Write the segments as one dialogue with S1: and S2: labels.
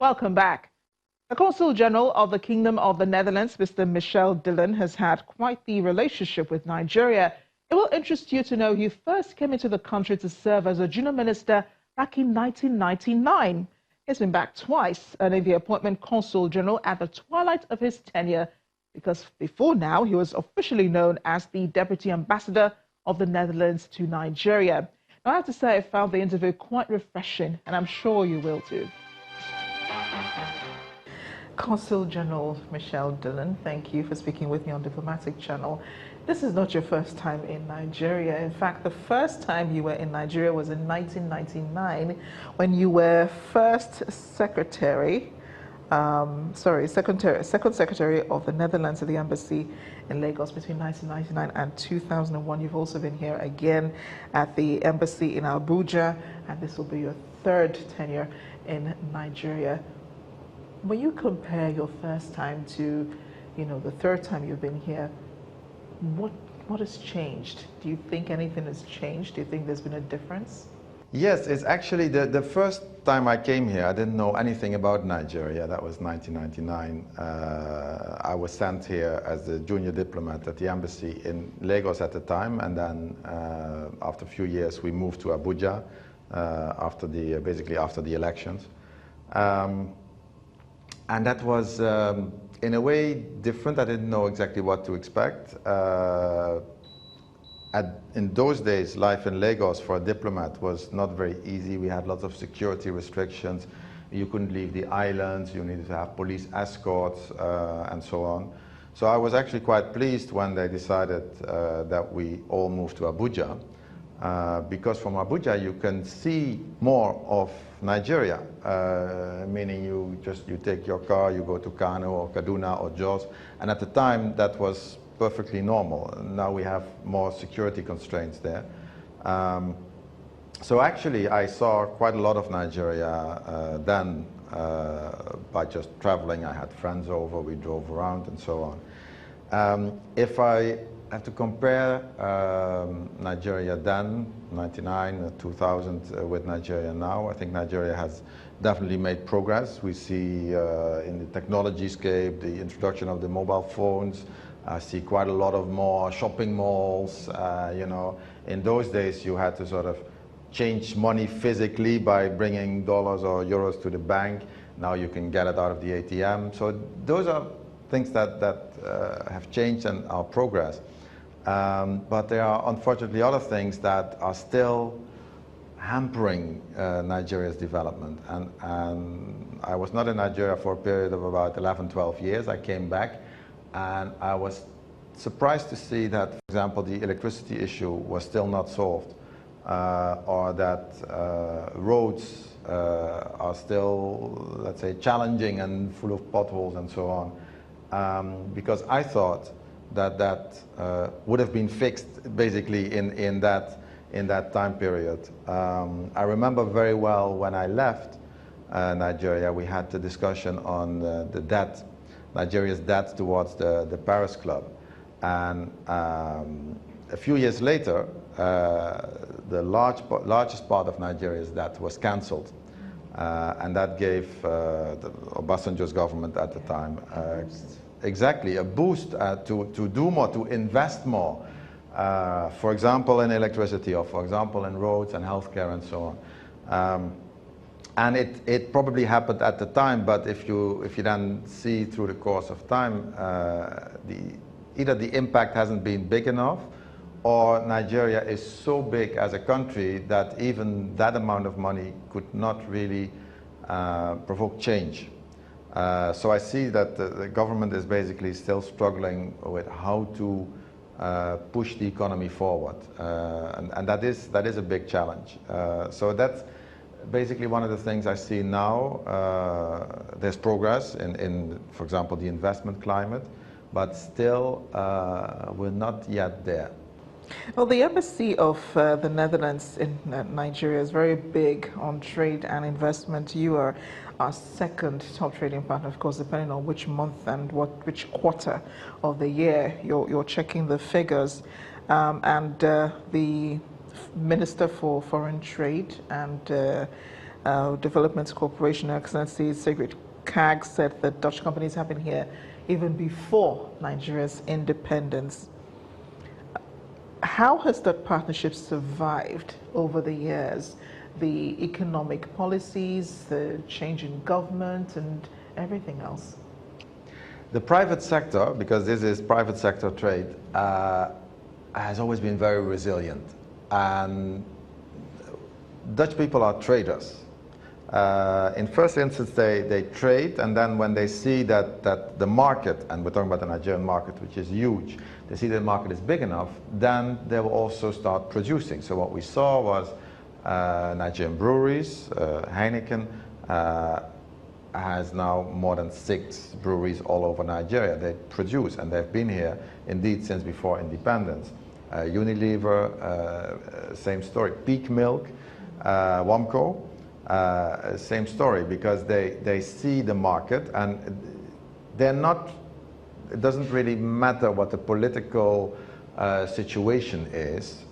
S1: Welcome back. The Consul General of the Kingdom of the Netherlands, Mr. Michel Dillon, has had quite the relationship with Nigeria. It will interest you to know he first came into the country to serve as a junior minister back in 1999. He's been back twice, earning the appointment Consul General at the twilight of his tenure, because before now he was officially known as the Deputy Ambassador of the Netherlands to Nigeria. Now, I have to say I found the interview quite refreshing, and I'm sure you will too. Consul General Michel Dillon, thank you for speaking with me on Diplomatic Channel. This is not your first time in Nigeria. In fact, the first time you were in Nigeria was in 1999 when you were second secretary of the Netherlands at the embassy in Lagos between 1999 and 2001. You've also been here again at the embassy in Abuja, and this will be your third tenure in Nigeria. When you compare your first time to, the third time you've been here, what has changed? Do you think anything has changed? Do you think there's been a difference?
S2: Yes, it's actually the first time I came here, I didn't know anything about Nigeria. That was 1999. I was sent here as a junior diplomat at the embassy in Lagos at the time, and then after a few years we moved to Abuja basically after the elections. And that was, in a way, different. I didn't know exactly what to expect. In those days, life in Lagos for a diplomat was not very easy. We had lots of security restrictions. You couldn't leave the islands. You needed to have police escorts and so on. So I was actually quite pleased when they decided that we all moved to Abuja. Because from Abuja you can see more of Nigeria, meaning you take your car, you go to Kano or Kaduna or Jos, and at the time that was perfectly normal. Now we have more security constraints there. So actually I saw quite a lot of Nigeria then by just traveling. I had friends over, we drove around and so on. If I have to compare Nigeria then, 99, 2000, with Nigeria now, I think Nigeria has definitely made progress. We see in the technology scape, the introduction of the mobile phones. I see quite a lot of more shopping malls. In those days you had to sort of change money physically by bringing dollars or euros to the bank. Now you can get it out of the ATM. So those are things that have changed and are progress. But there are unfortunately other things that are still hampering Nigeria's development. And I was not in Nigeria for a period of about 11, 12 years. I came back and I was surprised to see that, for example, the electricity issue was still not solved, or that roads are still, let's say, challenging and full of potholes and so on. Because I thought that would have been fixed basically in that time period. I remember very well when I left Nigeria, we had the discussion on the debt, Nigeria's debt towards the Paris Club. And a few years later, the largest part of Nigeria's debt was cancelled. And that gave Obasanjo's government at the time exactly a boost to do more, to invest more. For example, in electricity, or for example, in roads and healthcare and so on. And it probably happened at the time, but if you then see through the course of time, either the impact hasn't been big enough, or Nigeria is so big as a country that even that amount of money could not really provoke change. So I see that the government is basically still struggling with how to push the economy forward, and that is a big challenge. So that's basically one of the things I see now. There's progress in, for example, the investment climate, but still we're not yet there.
S1: Well, the embassy of the Netherlands in Nigeria is very big on trade and investment. You are our second top trading partner, of course, depending on which month and which quarter of the year you're checking the figures. And the Minister for Foreign Trade and Development Corporation, Excellency Sigrid Kaag, said that Dutch companies have been here even before Nigeria's independence. How has that partnership survived over the years? The economic policies, the change in government, and everything else?
S2: The private sector, because this is private sector trade, has always been very resilient. And Dutch people are traders. In first instance, they trade, and then when they see that the market, and we're talking about the Nigerian market, which is huge, they see the market is big enough, then they will also start producing. So what we saw was Nigerian breweries, Heineken, has now more than 6 breweries all over Nigeria. They produce, and they've been here indeed since before independence. Unilever, same story. Peak Milk, Wamco, same story, because they see the market, and they're not, it doesn't really matter what the political situation is,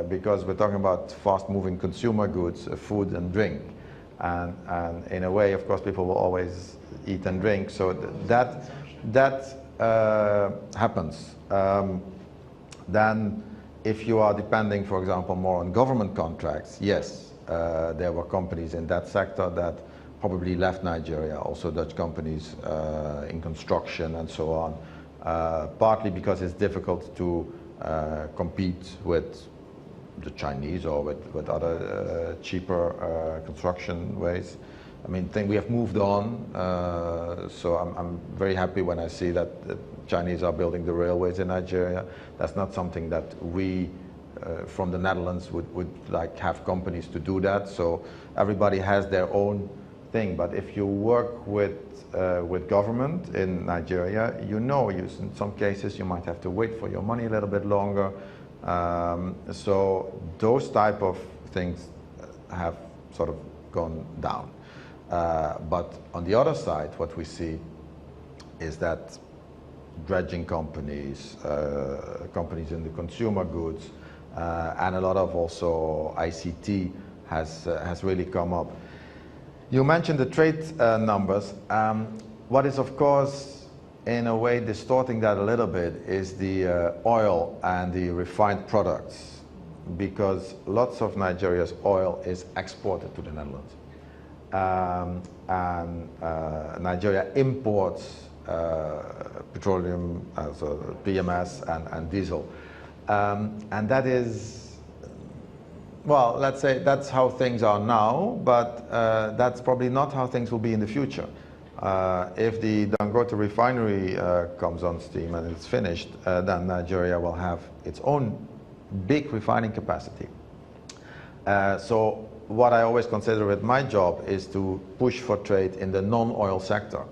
S2: because we're talking about fast-moving consumer goods, food and drink. And in a way, of course, people will always eat and drink, so that happens. Then if you are depending, for example, more on government contracts, yes, there were companies in that sector that probably left Nigeria, also Dutch companies in construction and so on, partly because it's difficult to compete with the Chinese or with other cheaper construction ways. I mean, we have moved on, so I'm very happy when I see that the Chinese are building the railways in Nigeria. That's not something that we from the Netherlands would like have companies to do that. So everybody has their own thing. But if you work with government in Nigeria, you know, in some cases you might have to wait for your money a little bit longer. So those type of things have sort of gone down. But on the other side, what we see is that dredging companies, companies in the consumer goods, and a lot of also ICT has really come up. You mentioned the trade numbers. What is, of course, in a way distorting that a little bit is the oil and the refined products, because lots of Nigeria's oil is exported to the Netherlands. And Nigeria imports petroleum, so PMS and diesel. And that is, well, let's say that's how things are now, but that's probably not how things will be in the future. If the Dangote refinery comes on steam and it's finished, then Nigeria will have its own big refining capacity. So what I always consider with my job is to push for trade in the non-oil sector.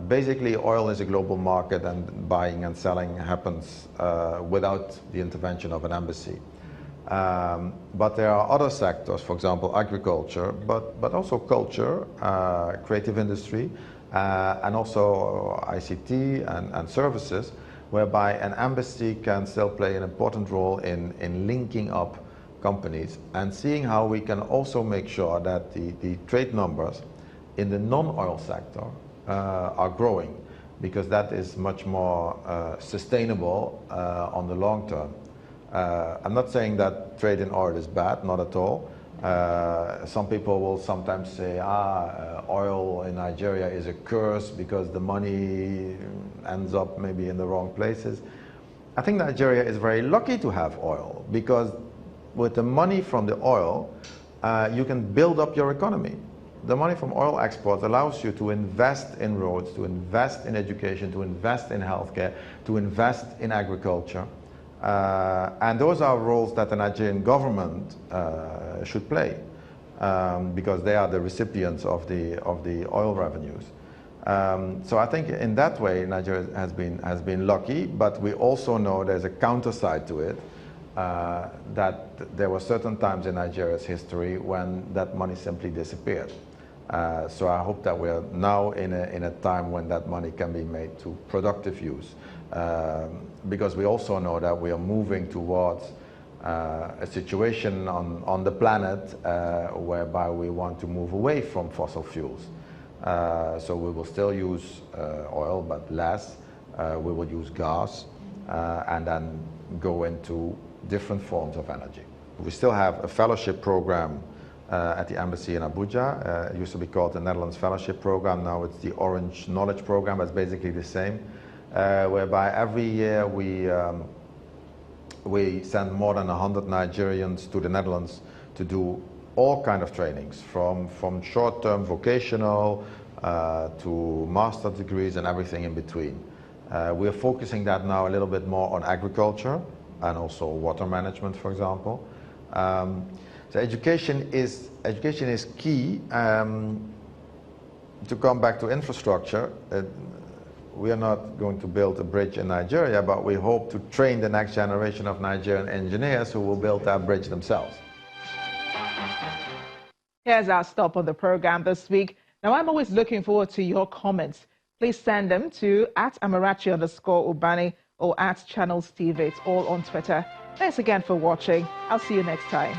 S2: Basically, oil is a global market, and buying and selling happens without the intervention of an embassy. But there are other sectors, for example, agriculture, but also culture, creative industry, and also ICT and services, whereby an embassy can still play an important role in linking up companies and seeing how we can also make sure that the trade numbers in the non-oil sector are growing, because that is much more sustainable on the long term. I'm not saying that trade in oil is bad, not at all. Some people will sometimes say, oil in Nigeria is a curse because the money ends up maybe in the wrong places. I think Nigeria is very lucky to have oil, because with the money from the oil, you can build up your economy. The money from oil exports allows you to invest in roads, to invest in education, to invest in healthcare, to invest in agriculture. And those are roles that the Nigerian government should play, because they are the recipients of the oil revenues. So I think in that way Nigeria has been lucky, but we also know there's a counter side to it, that there were certain times in Nigeria's history when that money simply disappeared. So I hope that we are now in a time when that money can be made to productive use. Because we also know that we are moving towards a situation on the planet whereby we want to move away from fossil fuels. So we will still use oil, but less. We will use gas and then go into different forms of energy. We still have a fellowship program at the embassy in Abuja. It used to be called the Netherlands Fellowship Program. Now it's the Orange Knowledge Program. It's basically the same, whereby every year we send more than 100 Nigerians to the Netherlands to do all kind of trainings, from short-term vocational to master degrees and everything in between. We're focusing that now a little bit more on agriculture and also water management, for example. So education is key. To come back to infrastructure, we are not going to build a bridge in Nigeria, but we hope to train the next generation of Nigerian engineers who will build that bridge themselves.
S1: Here's our stop on the program this week. Now, I'm always looking forward to your comments. Please send them to @Amarachi_Ubani or @ChannelsTV. It's all on Twitter. Thanks again for watching. I'll see you next time.